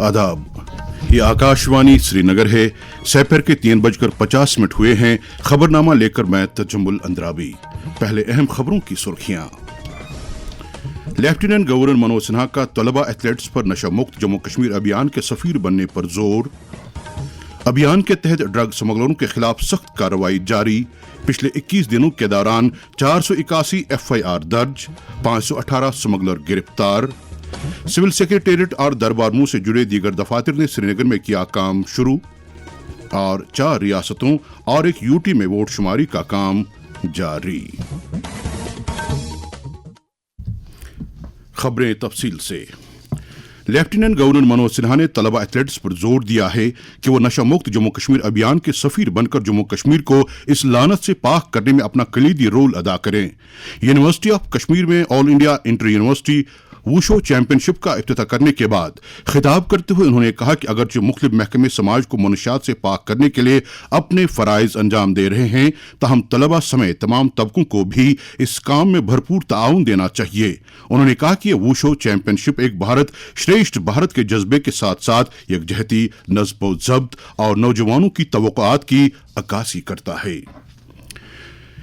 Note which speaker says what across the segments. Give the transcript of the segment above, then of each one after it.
Speaker 1: आदाब, ये आकाशवाणी श्रीनगर है। सैपर के 3:50 हुए हैं। खबरनामा लेकर मैं तजम्मुल अंद्राबी। पहले अहम खबरों की सुर्खियां। लेफ्टिनेंट गवर्नर मनोज सिन्हा का तलबा एथलेट्स पर नशा मुक्त जम्मू कश्मीर अभियान के सफीर बनने पर जोर। अभियान के तहत ड्रग स्मगलरों के खिलाफ सख्त कार्रवाई जारी। पिछले 21 दिनों के दौरान 481 FIR दर्ज, 518 स्मगलर गिरफ्तार। सिविल सेक्रेटेरिएट और दरबार मुंह से जुड़े दीगर दफातर ने श्रीनगर में किया काम शुरू। और 4 रियासतों और एक यूटी में वोट शुमारी का काम जारी। खबरें तफसील से। लेफ्टिनेंट गवर्नर मनोज सिन्हा ने तलबा एथलेट्स पर जोर दिया है कि वो नशा मुक्त जम्मू कश्मीर अभियान के सफीर बनकर जम्मू कश्मीर को इस लानत से पाक करने में अपना कलीदी रोल अदा करें। यूनिवर्सिटी ऑफ कश्मीर में all India inter university wushu championship का इफ्तिताह करने के बाद खिताब करते हुए उन्होंने कहा कि अगरचे मुख्तलिफ महकमे समाज को मनशियात से पाक करने के लिए अपने फराइज अंजाम दे रहे हैं, ताहम तलबा समेत तमाम तबकों को भी इस काम में भरपूर ताउन देना चाहिए। उन्होंने कहा कि यह वुशो चैंपियनशिप एक भारत श्रेष्ठ भारत के जज्बे के साथ साथ यकजहती, नज़्म व ज़ब्त और नौजवानों की तवक्कुआत की अक्कासी करता है।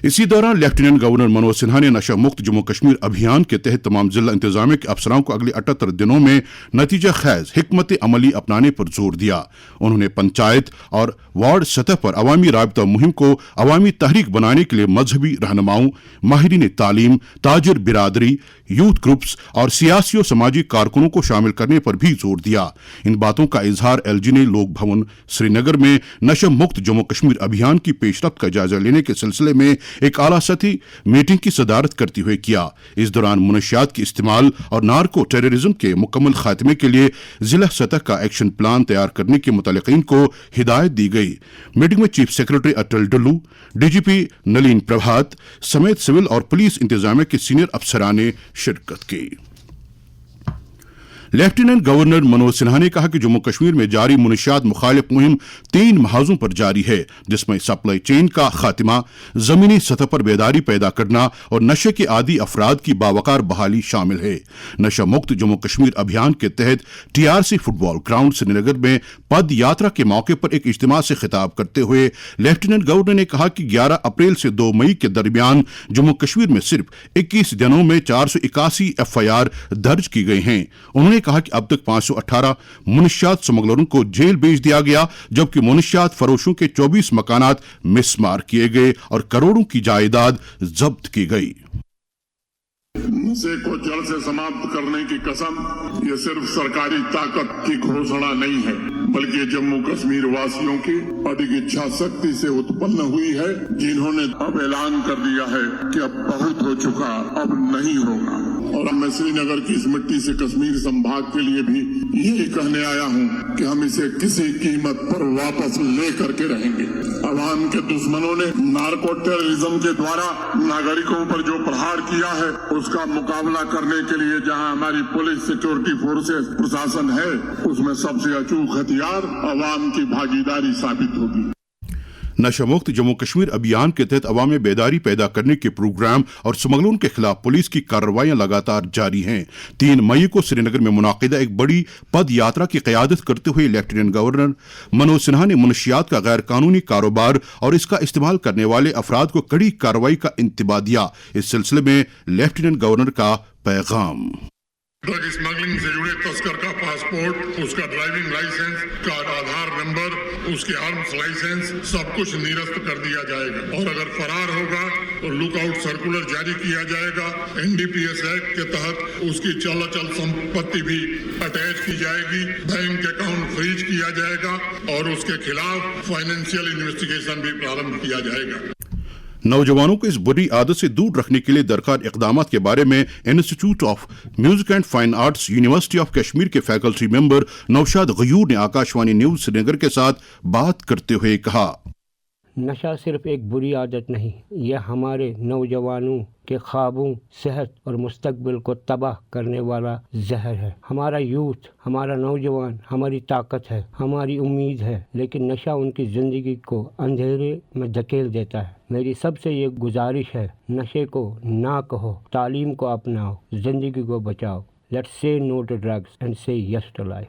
Speaker 1: इसी दौरान लेफ्टिनेंट गवर्नर मनोज सिन्हा ने नशा मुक्त जम्मू कश्मीर अभियान के तहत तमाम जिला इंतजामिया के अफसरान को अगले 78 दिनों में नतीजा खैज हिकमत अमली अपनाने पर जोर दिया। उन्होंने पंचायत और वार्ड सतह पर अवामी राबता मुहिम को अवामी तहरीक बनाने के लिए मजहबी रहनुमाओं, माहिरीन तालीम, ताजिर बिरादरी, यूथ ग्रुप्स और सियासी और समाजी कारकुनों को शामिल करने पर भी जोर दिया। इन बातों का इजहार LG ने लोक भवन श्रीनगर में नशा मुक्त जम्मू कश्मीर अभियान की पेशरफ्त का जायजा लेने के सिलसिले में एक आला सतही मीटिंग की सदारत करते हुए किया। इस दौरान मुनशियात के इस्तेमाल और नार्को टेररिज्म के मुकम्मल खात्मे के लिए जिला सतह का एक्शन प्लान तैयार करने के मुतल्लिकीन को हिदायत दी गई। मीटिंग में चीफ सेक्रेटरी अटल डुल्लू, DGP नलीन प्रभात समेत सिविल और पुलिस इंतजामिया के सीनियर अफसरान ने शिरकत की। लेफ्टिनेंट गवर्नर मनोज सिन्हा ने कहा कि जम्मू कश्मीर में जारी मुनशियात मुखालिफ मुहिम 3 महाजों पर जारी है, जिसमें सप्लाई चेन का खात्मा, जमीनी सतह पर बेदारी पैदा करना और नशे के आदी अफराद की बावकार बहाली शामिल है। नशा मुक्त जम्मू कश्मीर अभियान के तहत TRC फुटबॉल ग्राउंड श्रीनगर में पद यात्रा के मौके पर एक इज्तिमा से खिताब करते हुए लेफ्टिनेंट गवर्नर ने कहा कि 11 अप्रैल से 2 मई के दरमियान जम्मू कश्मीर में सिर्फ 21 दिनों में 481 FIR दर्ज की गई हैं। उन्होंने कहा कि अब तक 518 मुनशियात स्मगलरों को जेल भेज दिया गया, जबकि मुनशियात फरोशों के 24 मकानात मिसमार किए गए और करोड़ों की जायदाद जब्त की गई।
Speaker 2: नशे को जड़ से समाप्त करने की कसम ये सिर्फ सरकारी ताकत की घोषणा नहीं है, बल्कि जम्मू कश्मीर वासियों की अधिक इच्छा शक्ति से उत्पन्न हुई है, जिन्होंने अब ऐलान कर दिया है कि अब बहुत हो चुका, अब नहीं होगा। और मैं श्रीनगर की इस मिट्टी से कश्मीर संभाग के लिए भी यही कहने आया हूँ कि हम इसे किसी कीमत पर वापस ले करके रहेंगे। अवाम के दुश्मनों ने नार्को टेररिज्म के द्वारा नागरिकों पर जो प्रहार किया है, उसका मुकाबला करने के लिए जहां हमारी पुलिस, सिक्योरिटी फोर्सेस, प्रशासन है, उसमें सबसे अचूक हथियार अवाम की भागीदारी साबित होगी।
Speaker 1: नशा मुक्त जम्मू कश्मीर अभियान के तहत अवाम में बेदारी पैदा करने के प्रोग्राम और स्मगलरों के खिलाफ पुलिस की कार्रवाइयां लगातार जारी हैं। 3 मई को श्रीनगर में मुनाकिदा एक बड़ी पद यात्रा की क़यादत करते हुए लेफ्टिनेंट गवर्नर मनोज सिन्हा ने मुनशियात का गैर कानूनी कारोबार और इसका इस्तेमाल करने वाले अफराद को कड़ी कार्रवाई का इंतबाह दिया। इस सिलसिले में लेफ्टिनेंट गवर्नर का पैगाम।
Speaker 2: ड्रग स्मगलिंग से जुड़े तस्कर का पासपोर्ट, उसका ड्राइविंग लाइसेंस का आधार नंबर, उसके आर्म्स लाइसेंस सब कुछ निरस्त कर दिया जाएगा। और अगर फरार होगा तो लुकआउट सर्कुलर जारी किया जाएगा। NDPS एक्ट के तहत उसकी चल संपत्ति भी अटैच की जाएगी, बैंक अकाउंट फ्रीज किया जाएगा और उसके खिलाफ फाइनेंशियल इन्वेस्टिगेशन भी प्रारंभ किया जाएगा।
Speaker 1: नौजवानों को इस बुरी आदत से दूर रखने के लिए दरकार इक़दामात के बारे में institute of music and fine arts university of Kashmir के फैकल्टी मेंबर नौशाद गयूर ने आकाशवाणी न्यूज श्रीनगर के साथ बात करते हुए कहा,
Speaker 3: नशा सिर्फ एक बुरी आदत नहीं, यह हमारे नौजवानों के ख्वाबों, सेहत और मुस्तकबिल को तबाह करने वाला जहर है। हमारा यूथ, हमारा नौजवान हमारी ताकत है, हमारी उम्मीद है, लेकिन नशा उनकी ज़िंदगी को अंधेरे में धकेल देता है। मेरी सबसे ये गुजारिश है, नशे को ना कहो, तालीम को अपनाओ, ज़िंदगी को बचाओ। Let's say no to drugs and say yes to life.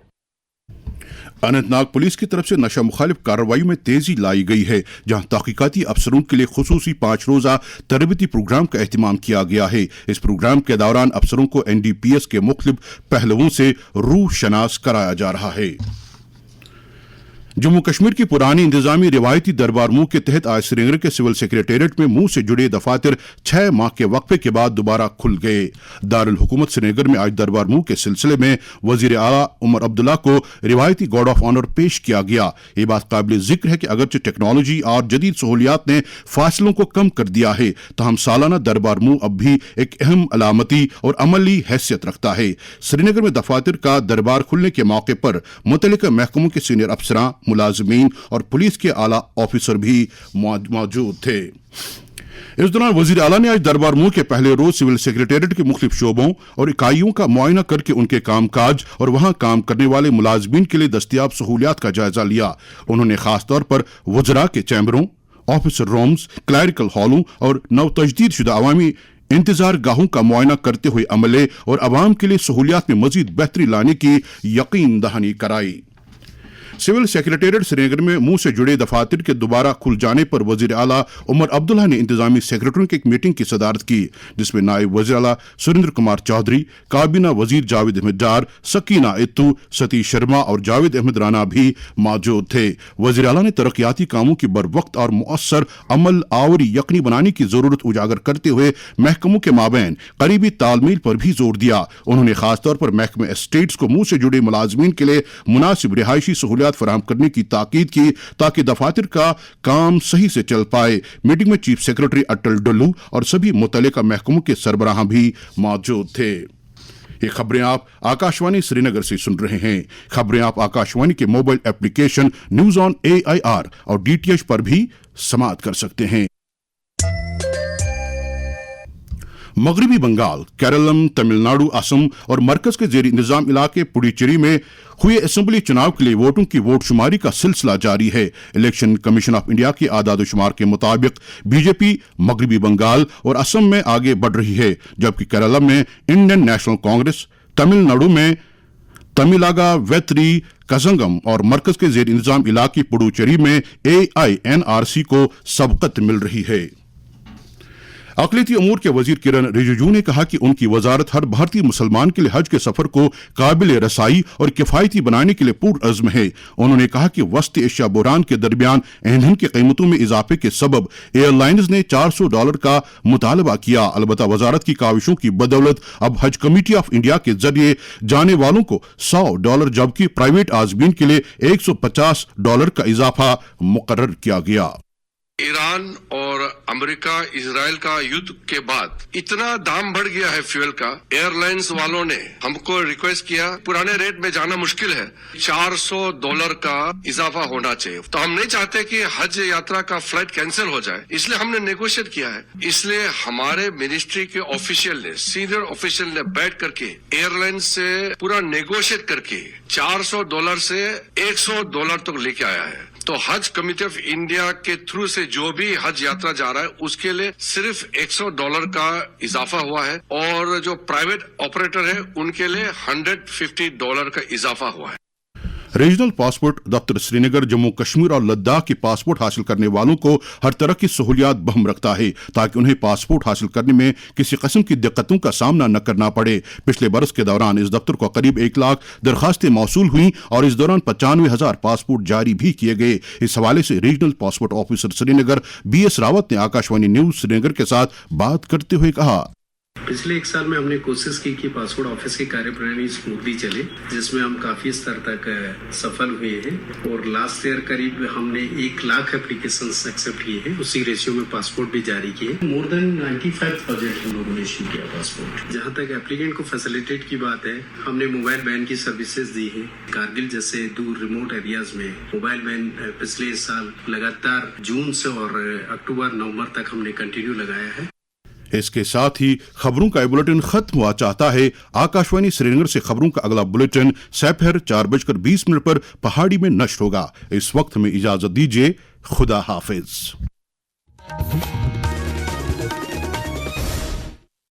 Speaker 1: Anantnag police की तरफ से नशा मुखालिफ कार्रवाई में तेजी लाई गई है, जहां तहकीकाती अफसरों के लिए खुसूसी 5 रोजा तरबती प्रोग्राम का एहतमाम किया गया है। इस प्रोग्राम के दौरान अफसरों को NDPS के मुख्तलिफ पहलुओं से रूह शनास कराया जा रहा है। जम्मू कश्मीर की पुरानी इंतजामी रिवायती दरबार मुंह के तहत आज श्रीनगर के सिविल सेक्रेटेरिएट में मुंह से जुड़े दफातर 6 माह के वक्फे के बाद दोबारा खुल गए। दारुल हुकूमत श्रीनगर में आज दरबार मुंह के सिलसिले में वजीर आला उमर अब्दुल्ला को रिवायती गार्ड ऑफ ऑनर पेश किया गया। ये बात काबिल जिक्र है कि अगरचे टेक्नोलॉजी और जदीद सहूलियात ने फासलों को कम कर दिया है, तहम सालाना दरबार मुंह अब भी एक अहम अलामती और अमली हैसियत रखता है। श्रीनगर में दफातर का दरबार खुलने के मौके पर मुतल्लिका महकमों के सीनियर अफसरान, मुलाजमीन और पुलिस के आला ऑफिसर भी मौजूद थे। इस दौरान वजीर आला ने आज दरबार मुंह के पहले रोज सिविल सेक्रेटेरिएट के मुख्तलिफ शोबों और इकाइयों का मुआयना करके उनके कामकाज और वहां काम करने वाले मुलाजमीन के लिए दस्तियाब सहूलियात का जायजा लिया। उन्होंने खासतौर पर वज़रा के चैम्बरों, ऑफिसर रूम्स, क्लैरिकल हॉलों और नवतजदीद शुदा अवामी इंतजार गाहों का मुआयना करते हुए अमले और अवाम के लिए सहूलियात में मजीद बेहतरी लाने की यकीन दहानी कराई। सिविल सेक्रेटेरिएट श्रीनगर में मुंह से जुड़े दफातर के दोबारा खुल जाने पर वजीर आला उमर अब्दुल्ला ने इंतजामी सेक्रेटरियों की एक मीटिंग की सदारत की, जिसमें नायब वजीर आला सुरेंद्र कुमार चौधरी, काबीना वजीर जावेद अहमद डार, सकीना इत्तू, सतीश शर्मा और जावेद अहमद राना भी मौजूद थे। वजीर आला ने तरक्याती कामों की बरवक्त और मुअस्सर अमल आवरी यकीनी बनाने की जरूरत उजागर करते हुए महकमों के माबैन करीबी तालमेल पर भी जोर दिया। उन्होंने खासतौर पर महकमे एस्टेट्स को मुंह से जुड़े मुलाजमीन के लिए मुनासिब रिहायशी सहूलियात फराहम करने की ताकीद की, ताकि दफातर का काम सही से चल पाए। मीटिंग में चीफ सेक्रेटरी अटल डुल्लू और सभी मुतल्लिका महकमों के सरबराह भी मौजूद थे। ये खबरें आप आकाशवाणी श्रीनगर से सुन रहे हैं। खबरें आप आकाशवाणी के mobile application news on AIR और DTH पर भी समाअत कर सकते हैं। मगरबी बंगाल, केरलम, तमिलनाडु, असम और मरकज के जेर इंतजाम इलाके पुडुचेरी में हुए असेंबली चुनाव के लिए वोटों की वोट शुमारी का सिलसिला जारी है। इलेक्शन कमीशन ऑफ इंडिया के आदाद शुमार के मुताबिक बीजेपी मगरबी बंगाल और असम में आगे बढ़ रही है, जबकि केरलम में इंडियन नेशनल कांग्रेस, तमिलनाडु में तमिलागा वेत्री कजंगम और मरकज के जेर इंतजाम इलाके पुडुचेरी में AINRC को सबकत मिल रही है। अक़लियती अमूर के वजीर किरण रिजिजू ने कहा कि उनकी वजारत हर भारतीय मुसलमान के लिए हज के सफर को काबिल रसाई और किफायती बनाने के लिए पुरअज़्म है। उन्होंने कहा कि वस्त एशिया बहरान के दरमियान ईंधन की कीमतों में इजाफे के सबब एयरलाइंस ने $400 का मुतालबा किया। अलबत्ता वजारत की काविशों की बदौलत अब हज कमेटी ऑफ इंडिया के जरिए जाने वालों को $100, जबकि प्राइवेट आज़मीन के लिए $150 का इजाफा मुकर्रर किया गया।
Speaker 4: ईरान और अमेरिका इजराइल का युद्ध के बाद इतना दाम बढ़ गया है फ्यूल का, एयरलाइंस वालों ने हमको रिक्वेस्ट किया, पुराने रेट में जाना मुश्किल है, $400 का इजाफा होना चाहिए। तो हम नहीं चाहते कि हज यात्रा का फ्लाइट कैंसिल हो जाए, इसलिए हमने नेगोशिएट किया है। इसलिए हमारे मिनिस्ट्री के ऑफिशियल ने, सीनियर ऑफिशियल ने बैठ करके एयरलाइन से पूरा नेगोशिएट करके $400 से $100 तक लेके आया है। तो हज कमेटी ऑफ इंडिया के थ्रू से जो भी हज यात्रा जा रहा है उसके लिए सिर्फ $100 का इजाफा हुआ है, और जो प्राइवेट ऑपरेटर है उनके लिए $150 का इजाफा हुआ है।
Speaker 1: रीजनल पासपोर्ट दफ्तर श्रीनगर जम्मू कश्मीर और लद्दाख के पासपोर्ट हासिल करने वालों को हर तरह की सहूलियात बहम रखता है, ताकि उन्हें पासपोर्ट हासिल करने में किसी किस्म की दिक्कतों का सामना न करना पड़े। पिछले बरस के दौरान इस दफ्तर को करीब 1 लाख दरखास्तें मौसूल हुई और इस दौरान 95,000 पासपोर्ट जारी भी किए गए। इस हवाले से regional passport officer Srinagar BS Rawat ने आकाशवाणी न्यूज श्रीनगर के साथ बात करते हुए कहा,
Speaker 5: पिछले 1 साल में हमने कोशिश की कि पासपोर्ट ऑफिस की कार्यप्रणाली स्मूथली चले, जिसमें हम काफी स्तर तक सफल हुए हैं। और लास्ट ईयर करीब हमने 1 लाख एप्लीकेशंस एक्सेप्ट किए हैं, उसी रेशियो में पासपोर्ट भी जारी किए। मोर देन 95,000 हम लोगों ने इश्यू किया पासपोर्ट। जहां तक एप्लीकेंट को फैसिलिटेट की बात है, हमने मोबाइल वैन की सर्विसेज दी है। कारगिल जैसे दूर रिमोट एरियाज में मोबाइल वैन पिछले साल लगातार जून से और अक्टूबर नवंबर तक हमने कंटिन्यू लगाया है।
Speaker 1: इसके साथ ही खबरों का बुलेटिन खत्म हुआ चाहता है। आकाशवाणी श्रीनगर से खबरों का अगला बुलेटिन दोपहर 4:20 पर पहाड़ी में नष्ट होगा। इस वक्त में इजाजत दीजिए। खुदा हाफिज।